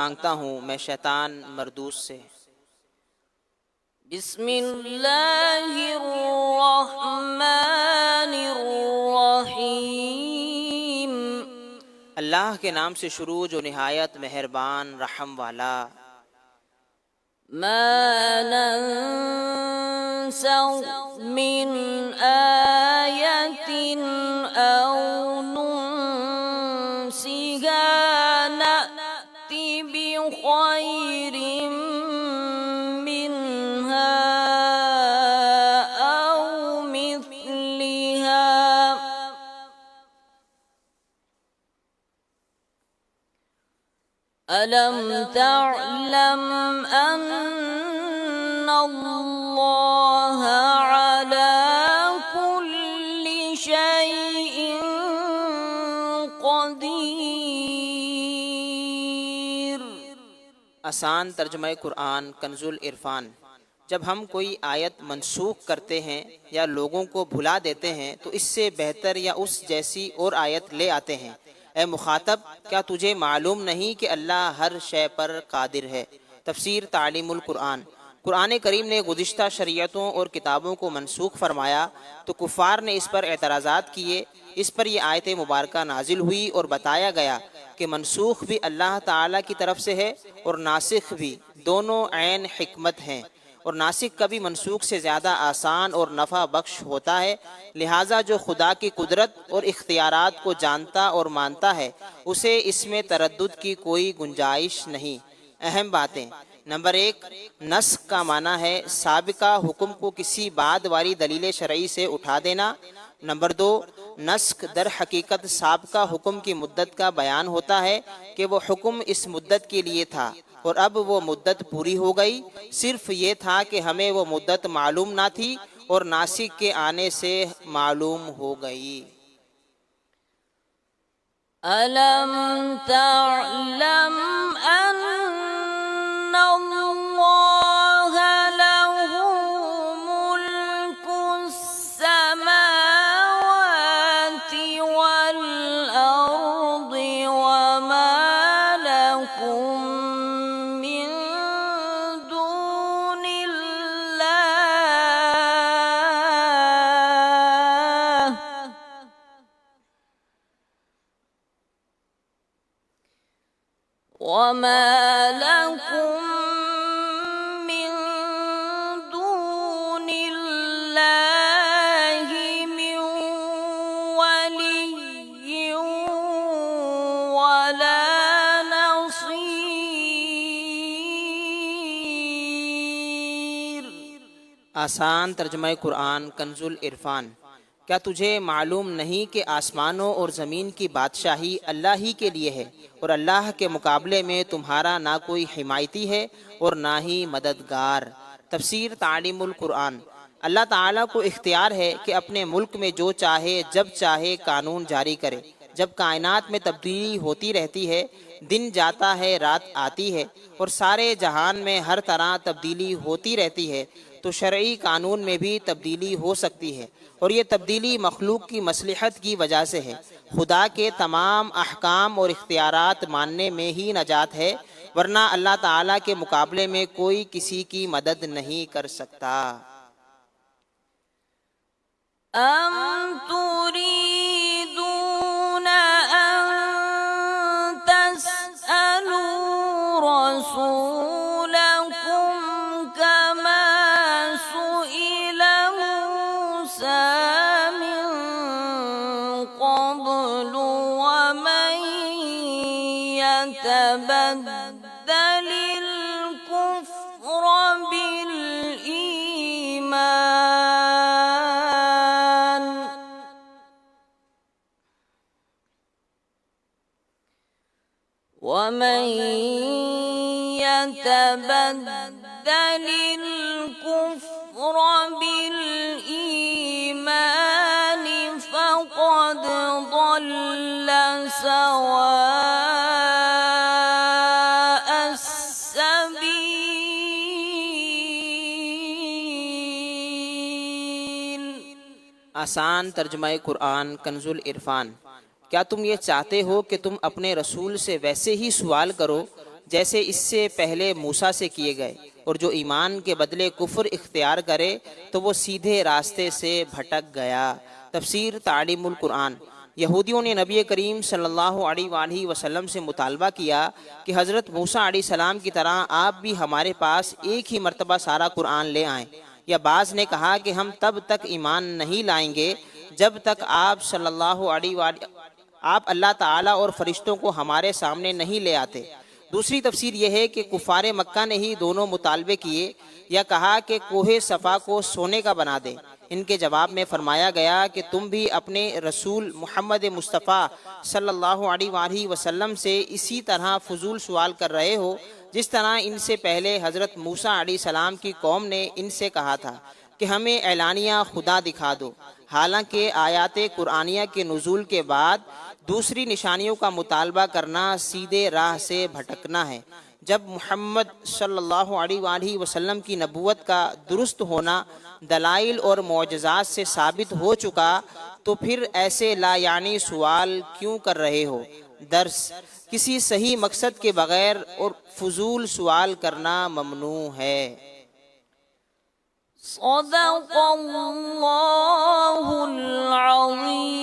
مانگتا ہوں میں شیطان مردود سے۔ بسم اللہ الرحمن الرحیم۔ اللہ کے نام سے شروع جو نہایت مہربان رحم والا۔ ما ننسخ من آیت او ننسها نأت بخیر منها او مثلها ألم تعلم أن الله على كل شيء قدير۔ آسان ترجمہ قرآن کنز العرفان۔ جب ہم کوئی آیت منسوخ کرتے ہیں یا لوگوں کو بھلا دیتے ہیں تو اس سے بہتر یا اس جیسی اور آیت لے آتے ہیں۔ اے مخاطب، کیا تجھے معلوم نہیں کہ اللہ ہر شے پر قادر ہے؟ تفسیر تعلیم القرآن۔ قرآن کریم نے گزشتہ شریعتوں اور کتابوں کو منسوخ فرمایا تو کفار نے اس پر اعتراضات کیے۔ اس پر یہ آیت مبارکہ نازل ہوئی اور بتایا گیا کہ منسوخ بھی اللہ تعالیٰ کی طرف سے ہے اور ناسخ بھی، دونوں عین حکمت ہیں، اور ناسخ کا بھی منسوخ سے زیادہ آسان اور نفع بخش ہوتا ہے۔ لہٰذا جو خدا کی قدرت اور اختیارات کو جانتا اور مانتا ہے اسے اس میں تردد کی کوئی گنجائش نہیں۔ اہم باتیں۔ نمبر 1، نسخ کا معنی ہے سابقہ حکم کو کسی بعد والی دلیل شرعی سے اٹھا دینا۔ نمبر 2، نسخ در حقیقت سابقہ حکم کی مدت کا بیان ہوتا ہے کہ وہ حکم اس مدت کے لیے تھا اور اب وہ مدت پوری ہو گئی، صرف یہ تھا کہ ہمیں وہ مدت معلوم نہ تھی اور ناسخ کے آنے سے معلوم ہو گئی۔ أَلَمْ تَعْلَمْ أَنَّ اللَّهَ لَهُ مُلْكُ السَّمَاوَاتِ وَالْأَرْضِ وَمَا لَكُم مِّن دُونِ اللَّهِ وَمَا لَكُم مِّن دُونِ اللَّهِ مِن وَلِيٍّ وَلَا نَصِيرٍ۔ آسان ترجمہ قرآن کنز العرفان۔ کیا تجھے معلوم نہیں کہ آسمانوں اور زمین کی بادشاہی اللہ ہی کے لیے ہے اور اللہ کے مقابلے میں تمہارا نہ کوئی حمایتی ہے اور نہ ہی مددگار؟ تفسیر تعلیم القرآن۔ اللہ تعالیٰ کو اختیار ہے کہ اپنے ملک میں جو چاہے جب چاہے قانون جاری کرے۔ جب کائنات میں تبدیلی ہوتی رہتی ہے، دن جاتا ہے رات آتی ہے اور سارے جہان میں ہر طرح تبدیلی ہوتی رہتی ہے، تو شرعی قانون میں بھی تبدیلی ہو سکتی ہے اور یہ تبدیلی مخلوق کی مصلحت کی وجہ سے ہے۔ خدا کے تمام احکام اور اختیارات ماننے میں ہی نجات ہے، ورنہ اللہ تعالیٰ کے مقابلے میں کوئی کسی کی مدد نہیں کر سکتا۔ أَمْ تُرِيدُونَ أَن تَسْأَلُوا رَسُولَكُمْ كَمَا سُئِلَ مُوسَىٰ مِن قَبْلُ وَمَن يَتَبَدَّلِ الْكُفْرَ بِالْإِيمَانِ وَمَن يَتَبَدَّلِ الْكُفْرَ بِالْإِيمَانِ فَقَدْ ضَلَّ سَوَاءَ السَّبِيلِ۔ آسان ترجمہ قرآن کنز العرفان۔ کیا تم یہ چاہتے ہو کہ تم اپنے رسول سے ویسے ہی سوال کرو جیسے اس سے پہلے موسیٰ سے کیے گئے، اور جو ایمان کے بدلے کفر اختیار کرے تو وہ سیدھے راستے سے بھٹک گیا۔ تفسیر تعلیم القرآن۔ یہودیوں نے نبی کریم صلی اللہ علیہ وآلہ وسلم سے مطالبہ کیا کہ حضرت موسیٰ علیہ السلام کی طرح آپ بھی ہمارے پاس ایک ہی مرتبہ سارا قرآن لے آئیں، یا بعض نے کہا کہ ہم تب تک ایمان نہیں لائیں گے جب تک آپ صلی اللہ علیہ وآلہ آپ اللہ تعالیٰ اور فرشتوں کو ہمارے سامنے نہیں لے آتے۔ دوسری تفسیر یہ ہے کہ کفار مکہ نے ہی دونوں مطالبے کیے، یا کہا کہ کوہ صفا کو سونے کا بنا دے۔ ان کے جواب میں فرمایا گیا کہ تم بھی اپنے رسول محمد مصطفیٰ صلی اللہ علیہ وآلہ وسلم سے اسی طرح فضول سوال کر رہے ہو جس طرح ان سے پہلے حضرت موسیٰ علیہ السلام کی قوم نے ان سے کہا تھا کہ ہمیں اعلانیہ خدا دکھا دو۔ حالانکہ آیات قرآنیہ کے نزول کے بعد دوسری نشانیوں کا مطالبہ کرنا سیدھے راہ سے بھٹکنا ہے۔ جب محمد صلی اللہ علیہ وآلہ وسلم کی نبوت کا درست ہونا دلائل اور معجزات سے ثابت ہو چکا تو پھر ایسے لا یعنی سوال کیوں کر رہے ہو؟ درس: کسی صحیح مقصد کے بغیر اور فضول سوال کرنا ممنوع ہے۔ صدق اللہ العظیم۔